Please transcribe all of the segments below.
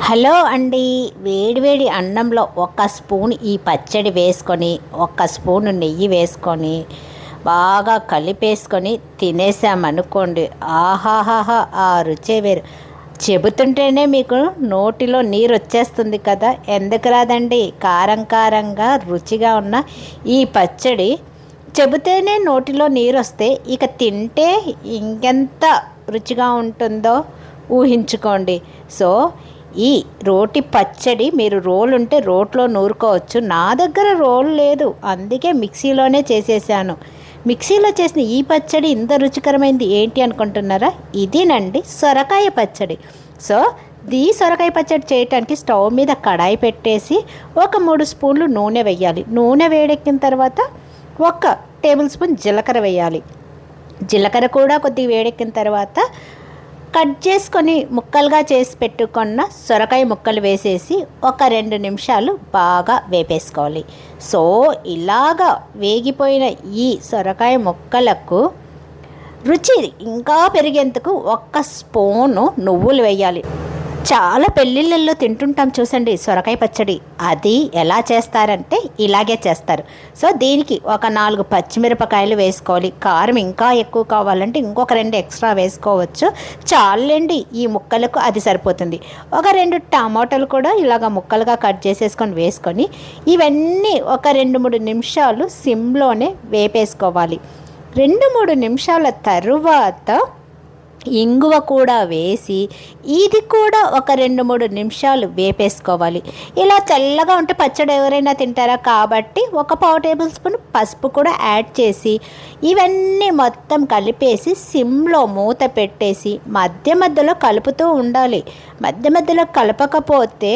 Hello అండి. వేడివేడి అన్నంలో ఒక స్పూన్ ఈ పచ్చడి వేసుకొని, ఒక స్పూను నెయ్యి వేసుకొని బాగా కలిపేసుకొని తినేసామనుకోండి, ఆహాహాహా ఆ రుచే వేరు. చెబుతుంటేనే మీకు నోటిలో నీరు వచ్చేస్తుంది కదా, ఎందుకు రాదండి? కారం కారంగా రుచిగా ఉన్న ఈ పచ్చడి చెబితేనే నోటిలో నీరు వస్తే ఇక తింటే ఇంకెంత రుచిగా ఉంటుందో ఊహించుకోండి. సో ఈ రోటి పచ్చడి మీరు రోలు ఉంటే రోట్లో నూరుకోవచ్చు. నా దగ్గర రోలు లేదు, అందుకే మిక్సీలోనే చేసేసాను. మిక్సీలో చేసిన ఈ పచ్చడి ఇంత రుచికరమైనది ఏంటి అనుకుంటున్నారా? ఇదేనండి సొరకాయ పచ్చడి. సో ఈ సొరకాయ పచ్చడి చేయటానికి స్టవ్ మీద కడాయి పెట్టేసి ఒక 3 స్పూన్లు నూనె వేయాలి. నూనె వేడెక్కిన తర్వాత 1 టేబుల్ స్పూన్ జీలకర్ర వేయాలి. జీలకర్ర కూడా కొద్దిగా వేడెక్కిన తర్వాత కట్ చేసుకొని ముక్కలుగా చేసి పెట్టుకున్న సొరకాయ ముక్కలు వేసేసి ఒక 2 నిమిషాలు బాగా వేపేసుకోవాలి. సో ఇలాగా వేగిపోయిన ఈ సొరకాయ ముక్కలకు రుచి ఇంకా పెరిగేందుకు 1 స్పూను నువ్వులు వేయాలి. చాలా పెళ్ళిళ్ళల్లో తింటుంటాం చూసండి సొరకాయ పచ్చడి. అది ఎలా చేస్తారంటే ఇలాగే చేస్తారు. సో దీనికి ఒక 4 పచ్చిమిరపకాయలు వేసుకోవాలి. కారం ఇంకా ఎక్కువ కావాలంటే ఇంకొక 2 ఎక్స్ట్రా వేసుకోవచ్చు. చాలండి, ఈ ముక్కలకు అది సరిపోతుంది. ఒక 2 టమాటాలు కూడా ఇలాగ ముక్కలుగా కట్ చేసేసుకొని వేసుకొని ఇవన్నీ ఒక 2-3 నిమిషాలు సిమ్లోనే వేపేసుకోవాలి. 2-3 నిమిషాల తరువాత ఇంగువ కూడా వేసి ఇది కూడా ఒక 2-3 నిమిషాలు వేపేసుకోవాలి. ఇలా తెల్లగా ఉంటే పచ్చడి ఎవరైనా తింటారా, కాబట్టి ఒక 1/2 టేబుల్ స్పూన్ పసుపు కూడా యాడ్ చేసి ఇవన్నీ మొత్తం కలిపేసి సిమ్లో మూత పెట్టేసి మధ్య మధ్యలో కలుపుతూ ఉండాలి. మధ్య మధ్యలో కలపకపోతే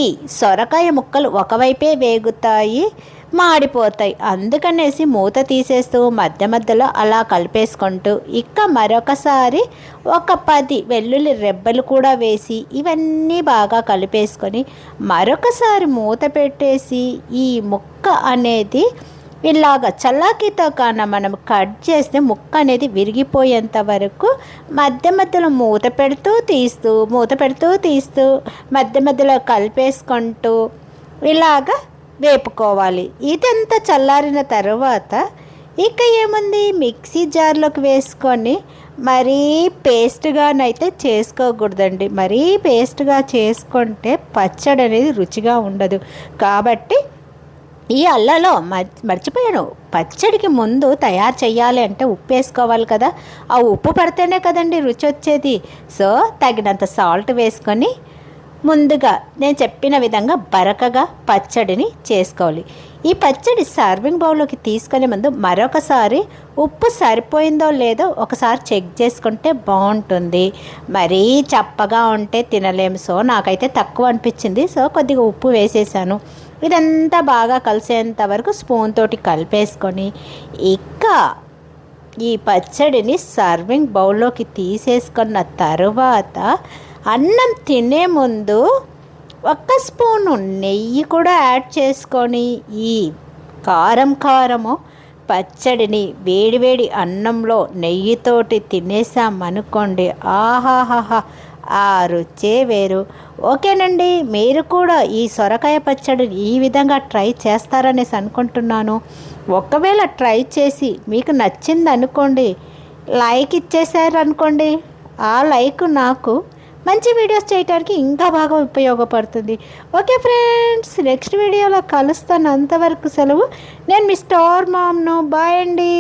ఈ సొరకాయ ముక్కలు ఒకవైపే వేగుతాయి, మాడిపోతాయి. అందుకనేసి మూత తీసేస్తూ మధ్య మధ్యలో అలా కలిపేసుకుంటూ ఇక మరొకసారి ఒక 10 వెల్లుల్లి రెబ్బలు కూడా వేసి ఇవన్నీ బాగా కలిపేసుకొని మరొకసారి మూత పెట్టేసి ఈ ముక్క అనేది ఇలాగ చల్లాకితో కాన మనం కట్ చేస్తే ముక్క అనేది విరిగిపోయేంత వరకు మధ్య మధ్యలో మూత పెడుతూ తీస్తూ మధ్య మధ్యలో కలిపేసుకుంటూ ఇలాగ వేపుకోవాలి. ఇదంతా చల్లారిన తర్వాత ఇక ఏముంది, మిక్సీ జార్లోకి వేసుకొని మరీ పేస్ట్గానైతే చేసుకోకూడదండి. మరీ పేస్ట్గా చేసుకుంటే పచ్చడి అనేది రుచిగా ఉండదు. కాబట్టి ఈ అల్లలో మర్చిపోయాను, పచ్చడికి ముందు తయారు చేయాలి అంటే ఉప్పు వేసుకోవాలి కదా. ఆ ఉప్పు పడితేనే కదండి రుచి వచ్చేది. సో తగినంత సాల్ట్ వేసుకొని ముందుగా నేను చెప్పిన విధంగా బరకగా పచ్చడిని చేసుకోవాలి. ఈ పచ్చడి సర్వింగ్ బౌల్లోకి తీసుకునే ముందు మరొకసారి ఉప్పు సరిపోయిందో లేదో ఒకసారి చెక్ చేసుకుంటే బాగుంటుంది. మరీ చప్పగా ఉంటే తినలేము. సో నాకైతే తక్కువ అనిపించింది, సో కొద్దిగా ఉప్పు వేసేసాను. ఇదంతా బాగా కలిసేంత వరకు స్పూన్ తోటి కలిపేసుకొని ఇక ఈ పచ్చడిని సర్వింగ్ బౌల్లోకి తీసేసుకున్న తరువాత అన్నం తినే ముందు 1 స్పూను నెయ్యి కూడా యాడ్ చేసుకొని ఈ కారము పచ్చడిని వేడివేడి అన్నంలో నెయ్యితోటి తినేసామనుకోండి, ఆహాహాహా ఆ రుచే వేరు. ఓకేనండి, మీరు కూడా ఈ సొరకాయ పచ్చడిని ఈ విధంగా ట్రై చేస్తారనేసి అనుకుంటున్నాను. ఒకవేళ ట్రై చేసి మీకు నచ్చింది అనుకోండి, లైక్ ఇచ్చేసారనుకోండి, ఆ లైక్ నాకు మంచి వీడియోస్ చేయడానికి ఇంకా బాగా ఉపయోగపడుతుంది. ఓకే ఫ్రెండ్స్, నెక్స్ట్ వీడియోలో కలుస్తాను. అంతవరకు సెలవు. నేను మీ స్టార్ మామ్ను. బాయ్ అండి.